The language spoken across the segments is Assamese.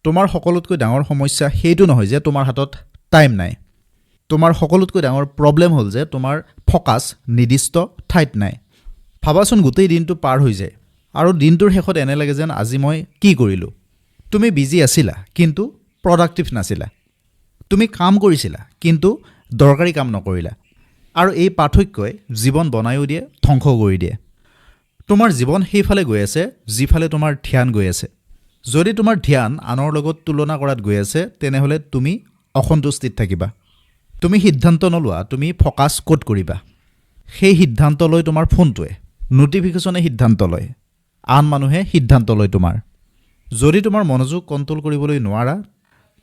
তোমাৰ সকলোতকৈ ডাঙৰ সমস্যা সেইটো নহয় যে তোমাৰ হাতত টাইম নাই। তোমাৰ সকলোতকৈ ডাঙৰ প্ৰব্লেম হ'ল যে তোমাৰ ফ'কাছ নিৰ্দিষ্ট ঠাইত নাই। ভাবাচোন গোটেই দিনটো পাৰ হৈ যায় আৰু দিনটোৰ শেষত এনে লাগে যেন আজি মই কি কৰিলোঁ। তুমি বিজি আছিলা কিন্তু প্ৰডাক্টিভ নাছিলা। তুমি কাম কৰিছিলা কিন্তু দৰকাৰী কাম নকৰিলা। আৰু এই পাৰ্থক্যই জীৱন বনায়ো দিয়ে, ধ্বংস কৰি দিয়ে। তোমাৰ জীৱন সেইফালে গৈ আছে যিফালে তোমাৰ ধ্যান গৈ আছে। যদি তোমাৰ ধ্যান আনৰ লগত তুলনা কৰাত গৈ আছে তেনেহ'লে তুমি অসন্তুষ্টিত থাকিবা। তুমি সিদ্ধান্ত নলোৱা তুমি ফ'কাছ ক'ত কৰিবা। সেই সিদ্ধান্ত লয় তোমাৰ ফোনটোৱে, ন'টিফিকেশ্যনে সিদ্ধান্ত লয়, আন মানুহে সিদ্ধান্ত লয় তোমাৰ। যদি তোমাৰ মনোযোগ কণ্ট্ৰল কৰিবলৈ নোৱাৰা,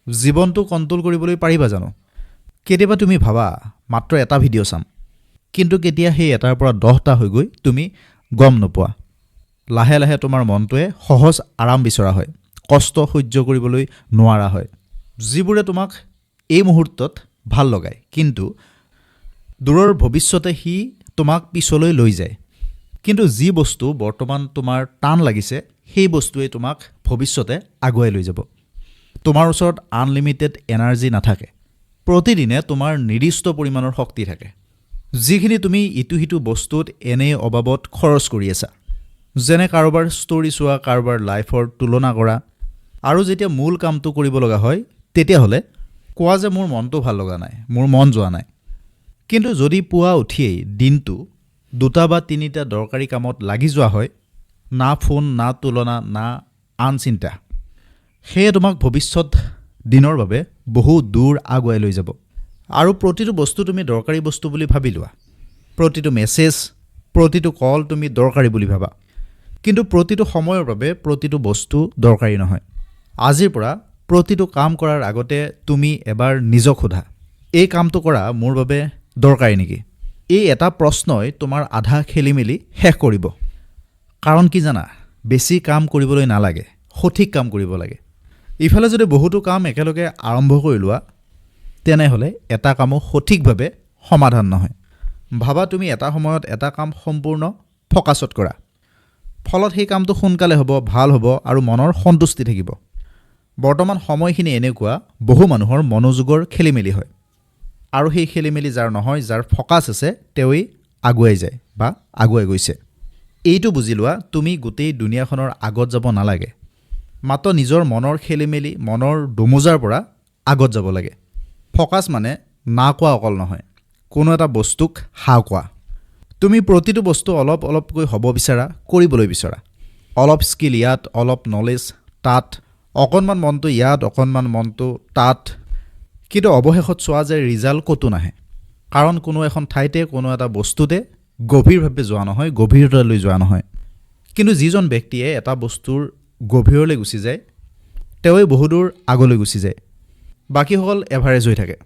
জীৱনটো কণ্ট্ৰল কৰিবলৈ পাৰিবা জানো? কেতিয়াবা তুমি ভাবা মাত্ৰ এটা ভিডিঅ' চাম, কিন্তু কেতিয়া সেই এটাৰ পৰা 10টা হৈ গৈ তুমি গম নোপোৱা। লাহে লাহে তোমাৰ মনটোৱে সহজ আৰাম বিচৰা হয়, কষ্ট সহ্য কৰিবলৈ নোৱাৰা হয়, যিবোৰে তোমাক এই মুহূৰ্তত ভাল লগায়, কিন্তু দূৰৰ ভৱিষ্যতে সি তোমাক পিছলৈ লৈ যায়। কিন্তু যি বস্তু বৰ্তমান তোমাৰ টান লাগিছে সেই বস্তুৱে তোমাক ভৱিষ্যতে আগুৱাই লৈ যাব। তোমাৰ ওচৰত আনলিমিটেড এনাৰ্জি নাথাকে। প্ৰতিদিনে তোমাৰ নিৰ্দিষ্ট পৰিমাণৰ শক্তি থাকে, যিখিনি তুমি ইটো সিটো বস্তুত এনেই অবাবত খৰচ কৰি আছা। যেনে কাৰোবাৰ ষ্টৰি চোৱা, কাৰোবাৰ লাইফৰ তুলনা কৰা। আৰু যেতিয়া মূল কামটো কৰিব লগা হয় তেতিয়াহ'লে কোৱা যে মোৰ মনটো ভাল লগা নাই, মোৰ মন যোৱা নাই। কিন্তু যদি পুৱা উঠিয়েই দিনটো 2টা বা 3টা দৰকাৰী কামত লাগি যোৱা হয়, না ফোন, না তুলনা, না আন চিন্তা, সেয়ে তোমাক ভৱিষ্যত দিনৰ বাবে বহু দূৰ আগুৱাই লৈ যাব। আৰু প্ৰতিটো বস্তু তুমি দৰকাৰী বস্তু বুলি ভাবি লোৱা। প্ৰতিটো মেছেজ, প্ৰতিটো কল তুমি দৰকাৰী বুলি ভাবা। কিন্তু প্ৰতিটো সময়ৰ বাবে প্ৰতিটো বস্তু দৰকাৰী নহয়। আজিৰ পৰা প্ৰতিটো কাম কৰাৰ আগতে তুমি এবাৰ নিজক সোধা, এই কামটো কৰা মোৰ বাবে দৰকাৰী নেকি? এই এটা প্ৰশ্নই তোমাৰ আধা খেলিমেলি শেষ কৰিব। কাৰণ কি জানা, বেছি কাম কৰিবলৈ নালাগে, সঠিক কাম কৰিব লাগে। ইফালে যদি বহুতো কাম একেলগে আৰম্ভ কৰি লোৱা তেনেহ'লে এটা কামো সঠিকভাৱে সমাধান নহয়। ভাবা তুমি এটা সময়ত এটা কাম সম্পূৰ্ণ ফ'কাছত কৰা। ফলত সেই কামটো সোনকালে হ'ব, ভাল হ'ব আৰু মনৰ সন্তুষ্টি থাকিব। বৰ্তমান সময়খিনি এনেকুৱা বহু মানুহৰ মনোযোগৰ খেলিমেলি হয়। আৰু সেই খেলিমেলি যাৰ নহয়, যাৰ ফ'কাছ আছে, তেওঁই আগুৱাই যায় বা আগুৱাই গৈছে। এইটো বুজি লোৱা, তুমি গোটেই দুনিয়াখনৰ আগত যাব নালাগে। মাত্ৰ নিজৰ মনৰ খেলিমেলি, মনৰ দোমোজাৰ পৰা আগত যাব লাগে। ফ'কাছ মানে না কোৱা অকল নহয়, কোনো এটা বস্তুক হা কোৱা। তুমি প্ৰতিটো বস্তু অলপ অলপকৈ হ'ব বিচাৰা, কৰিবলৈ বিচৰা। অলপ স্কিল ইয়াত, অলপ নলেজ তাত, অকণমান মনটো ইয়াত, অকণমান মনটো তাত। কিন্তু অৱশেষত চোৱা যে ৰিজাল্ট ক'তো নাহে। কাৰণ কোনো এখন ঠাইতে, কোনো এটা বস্তুতে গভীৰভাৱে যোৱা নহয়, গভীৰতালৈ যোৱা নহয়। কিন্তু যিজন ব্যক্তিয়ে এটা বস্তুৰ গভীৰলৈ গুচি যায়, তেওঁই বহুদূৰ আগলৈ গুচি যায়। বাকীসকল এভাৰেজ হৈ থাকে।